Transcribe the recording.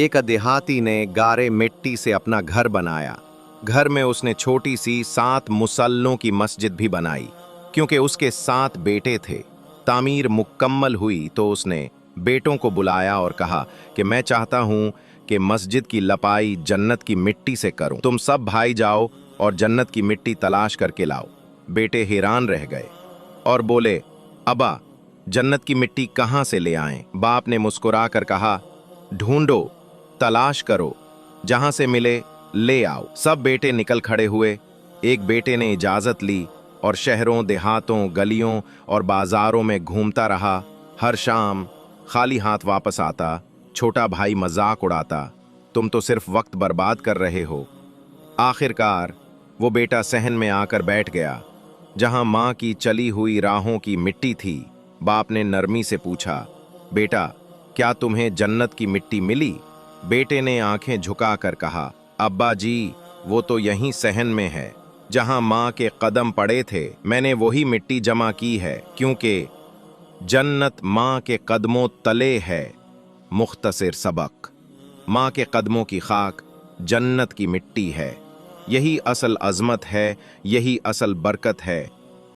एक देहाती ने गारे मिट्टी से अपना घर बनाया। घर में उसने छोटी सी 7 मुसल्लों की मस्जिद भी बनाई, क्योंकि उसके 7 बेटे थे। तामीर मुकम्मल हुई तो उसने बेटों को बुलाया और कहा कि मैं चाहता हूँ कि मस्जिद की लपाई जन्नत की मिट्टी से करूं। तुम सब भाई जाओ और जन्नत की मिट्टी तलाश करके लाओ। बेटे हैरान रह गए और बोले, अबा, जन्नत की मिट्टी कहाँ से ले आएं? बाप ने मुस्कुरा कर कहा, ढूंढो, तलाश करो, जहां से मिले ले आओ। सब बेटे निकल खड़े हुए। एक बेटे ने इजाजत ली और शहरों, देहातों, गलियों और बाजारों में घूमता रहा। हर शाम खाली हाथ वापस आता। छोटा भाई मजाक उड़ाता, तुम तो सिर्फ वक्त बर्बाद कर रहे हो। आखिरकार वो बेटा सहन में आकर बैठ गया, जहां माँ की चली हुई राहों की मिट्टी थी। बाप ने नरमी से पूछा, बेटा, क्या तुम्हें जन्नत की मिट्टी मिली? बेटे ने आंखें झुकाकर कहा, अब्बा जी, वो तो यहीं सहन में है, जहां माँ के कदम पड़े थे। मैंने वही मिट्टी जमा की है, क्योंकि जन्नत माँ के कदमों तले है। मुख्तसर सबक, माँ के कदमों की खाक जन्नत की मिट्टी है। यही असल अजमत है, यही असल बरकत है।